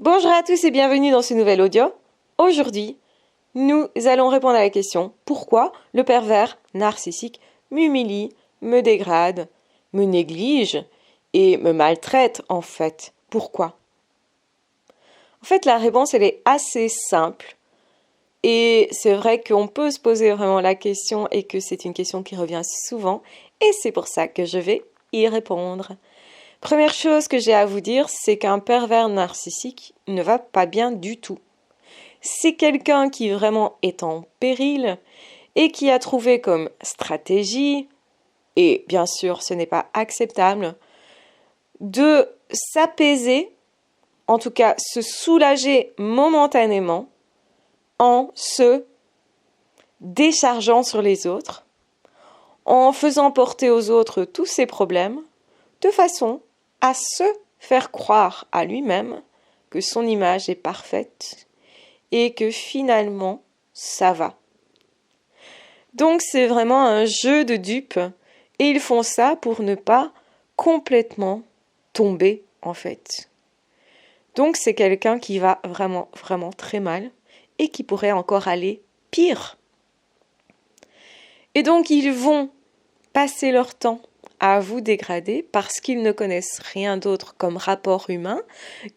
Bonjour à tous et bienvenue dans ce nouvel audio. Aujourd'hui, nous allons répondre à la question pourquoi le pervers narcissique m'humilie, me dégrade, me néglige et me maltraite en fait. Pourquoi? En fait, la réponse elle est assez simple et c'est vrai qu'on peut se poser vraiment la question et que c'est une question qui revient souvent et c'est pour ça que je vais y répondre. Première chose que j'ai à vous dire, c'est qu'un pervers narcissique ne va pas bien du tout. C'est quelqu'un qui vraiment est en péril et qui a trouvé comme stratégie, et bien sûr ce n'est pas acceptable, de s'apaiser, en tout cas se soulager momentanément en se déchargeant sur les autres, en faisant porter aux autres tous ses problèmes, de façon à se faire croire à lui-même que son image est parfaite et que finalement ça va. Donc c'est vraiment un jeu de dupes et ils font ça pour ne pas complètement tomber en fait. Donc c'est quelqu'un qui va vraiment très mal et qui pourrait encore aller pire. Et donc ils vont passer leur temps à vous dégrader parce qu'ils ne connaissent rien d'autre comme rapport humain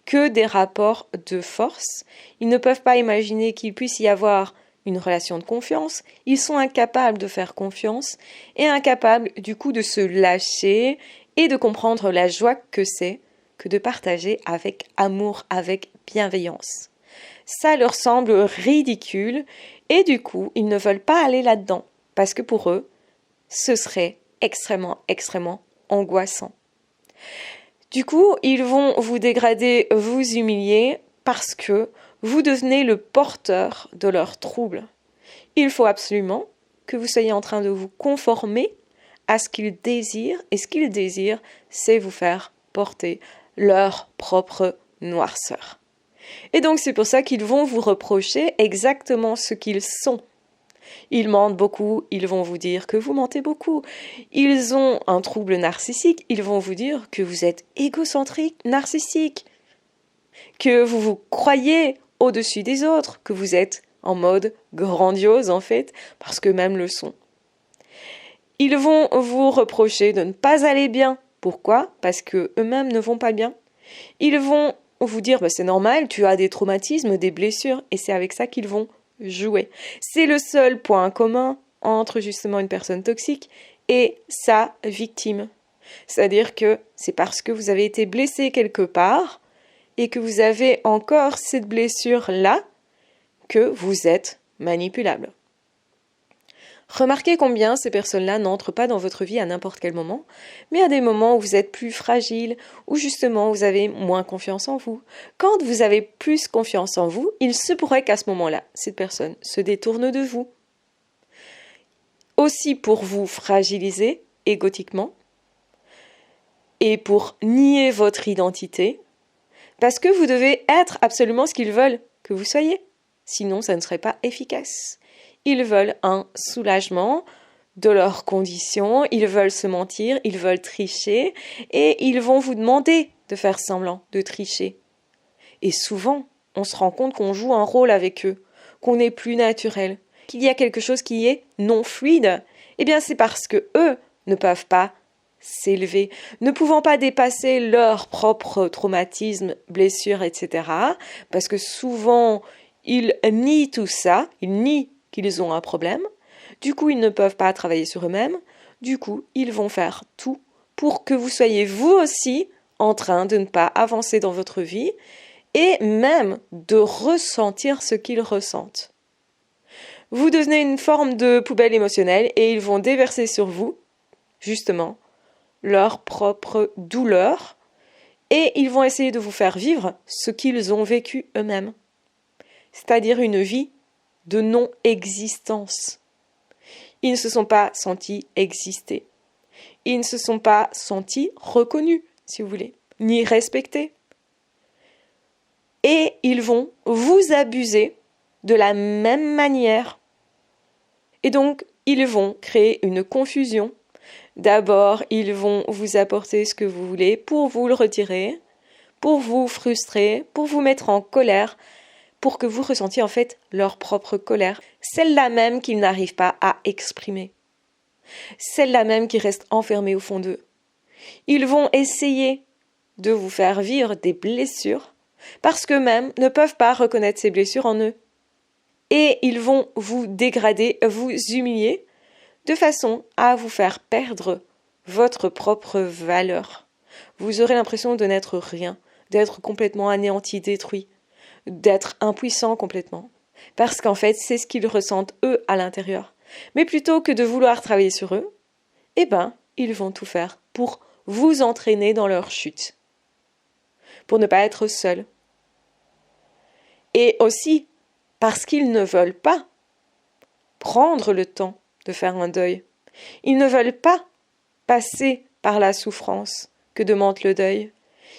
que des rapports de force. Ils ne peuvent pas imaginer qu'il puisse y avoir une relation de confiance. Ils sont incapables de faire confiance et incapables du coup de se lâcher et de comprendre la joie que c'est que de partager avec amour, avec bienveillance. Ça leur semble ridicule et du coup ils ne veulent pas aller là-dedans parce que pour eux ce serait extrêmement angoissant. Du coup, ils vont vous dégrader, vous humilier parce que vous devenez le porteur de leurs troubles. Il faut absolument que vous soyez en train de vous conformer à ce qu'ils désirent et ce qu'ils désirent, c'est vous faire porter leur propre noirceur. Et donc c'est pour ça qu'ils vont vous reprocher exactement ce qu'ils sont. Ils mentent beaucoup, ils vont vous dire que vous mentez beaucoup. Ils ont un trouble narcissique, ils vont vous dire que vous êtes égocentrique, narcissique, que vous vous croyez au-dessus des autres, que vous êtes en mode grandiose en fait, parce qu'eux-mêmes le sont. Ils vont vous reprocher de ne pas aller bien. Pourquoi? Parce qu'eux-mêmes ne vont pas bien. Ils vont vous dire c'est normal, tu as des traumatismes, des blessures, et c'est avec ça qu'ils vont jouer. C'est le seul point commun entre justement une personne toxique et sa victime. C'est-à-dire que c'est parce que vous avez été blessé quelque part et que vous avez encore cette blessure-là que vous êtes manipulable. Remarquez combien ces personnes-là n'entrent pas dans votre vie à n'importe quel moment, mais à des moments où vous êtes plus fragile, où justement vous avez moins confiance en vous. Quand vous avez plus confiance en vous, il se pourrait qu'à ce moment-là, cette personne se détourne de vous. Aussi pour vous fragiliser égotiquement et pour nier votre identité, parce que vous devez être absolument ce qu'ils veulent que vous soyez. Sinon, ça ne serait pas efficace. Ils veulent un soulagement de leurs conditions, ils veulent se mentir, ils veulent tricher et ils vont vous demander de faire semblant de tricher. Et souvent, on se rend compte qu'on joue un rôle avec eux, qu'on est plus naturel, qu'il y a quelque chose qui est non fluide. Eh bien, c'est parce que eux ne peuvent pas s'élever, ne pouvant pas dépasser leurs propres traumatismes, blessures, etc. Parce que souvent, ils nient tout ça, ils nient qu'ils ont un problème, du coup ils ne peuvent pas travailler sur eux-mêmes, du coup ils vont faire tout pour que vous soyez vous aussi en train de ne pas avancer dans votre vie et même de ressentir ce qu'ils ressentent. Vous devenez une forme de poubelle émotionnelle et ils vont déverser sur vous, justement, leur propre douleur et ils vont essayer de vous faire vivre ce qu'ils ont vécu eux-mêmes, c'est-à-dire une vie de non-existence. Ils ne se sont pas sentis exister. Ils ne se sont pas sentis reconnus, si vous voulez, ni respectés. Et ils vont vous abuser de la même manière. Et donc, ils vont créer une confusion. D'abord, ils vont vous apporter ce que vous voulez pour vous le retirer, pour vous frustrer, pour vous mettre en colère, pour que vous ressentiez en fait leur propre colère, celle-là même qu'ils n'arrivent pas à exprimer, celle-là même qui reste enfermée au fond d'eux. Ils vont essayer de vous faire vivre des blessures parce qu'eux-mêmes ne peuvent pas reconnaître ces blessures en eux. Et ils vont vous dégrader, vous humilier, de façon à vous faire perdre votre propre valeur. Vous aurez l'impression de n'être rien, d'être complètement anéanti, détruit, d'être impuissant complètement. Parce qu'en fait, c'est ce qu'ils ressentent eux à l'intérieur. Mais plutôt que de vouloir travailler sur eux, eh ben, ils vont tout faire pour vous entraîner dans leur chute. Pour ne pas être seuls. Et aussi, parce qu'ils ne veulent pas prendre le temps de faire un deuil. Ils ne veulent pas passer par la souffrance que demande le deuil.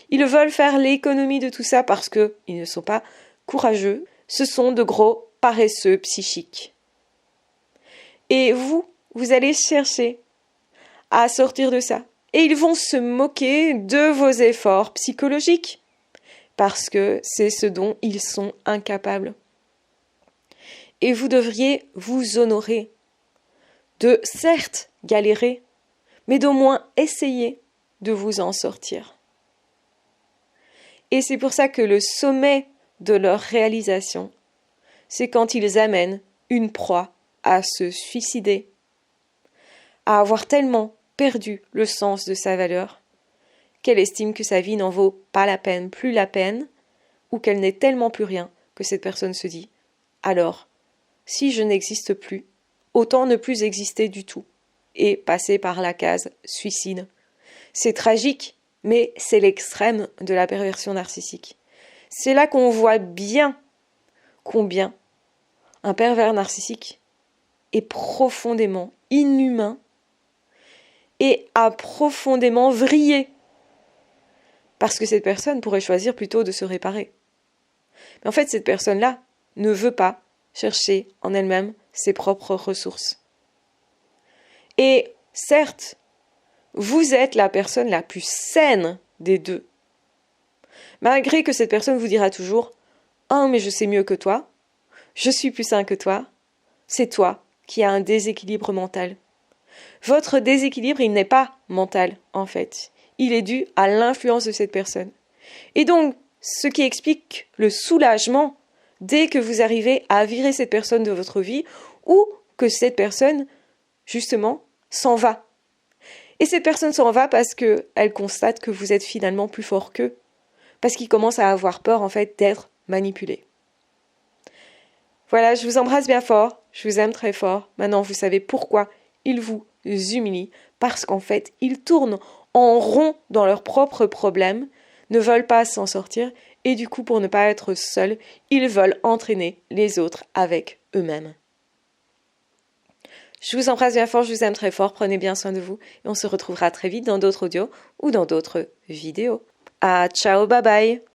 Ils veulent faire l'économie de tout ça parce qu'ils ne sont pas courageux. Ce sont de gros paresseux psychiques. Et vous allez chercher à sortir de ça. Et ils vont se moquer de vos efforts psychologiques parce que c'est ce dont ils sont incapables. Et vous devriez vous honorer de, certes, galérer, mais d'au moins essayer de vous en sortir. Et c'est pour ça que le sommet de leur réalisation, c'est quand ils amènent une proie à se suicider, à avoir tellement perdu le sens de sa valeur, qu'elle estime que sa vie n'en vaut pas la peine, plus la peine, ou qu'elle n'est tellement plus rien que cette personne se dit « Alors, si je n'existe plus, autant ne plus exister du tout » et passer par la case suicide. C'est tragique, mais c'est l'extrême de la perversion narcissique. C'est là qu'on voit bien combien un pervers narcissique est profondément inhumain et a profondément vrillé. Parce que cette personne pourrait choisir plutôt de se réparer. Mais en fait, cette personne-là ne veut pas chercher en elle-même ses propres ressources. Et certes, vous êtes la personne la plus saine des deux. Malgré que cette personne vous dira toujours « Ah, mais je sais mieux que toi, je suis plus sain que toi », c'est toi qui as un déséquilibre mental. Votre déséquilibre, il n'est pas mental, en fait. Il est dû à l'influence de cette personne. Et donc, ce qui explique le soulagement dès que vous arrivez à virer cette personne de votre vie ou que cette personne, justement, s'en va. Et cette personne s'en va parce qu'elle constate que vous êtes finalement plus fort qu'eux. Parce qu'ils commencent à avoir peur, en fait, d'être manipulés. Voilà, je vous embrasse bien fort, je vous aime très fort. Maintenant, vous savez pourquoi ils vous humilient. Parce qu'en fait, ils tournent en rond dans leurs propres problèmes, ne veulent pas s'en sortir, et du coup, pour ne pas être seuls, ils veulent entraîner les autres avec eux-mêmes. Je vous embrasse bien fort, je vous aime très fort, prenez bien soin de vous, et on se retrouvera très vite dans d'autres audios ou dans d'autres vidéos. Ah, ciao, bye bye!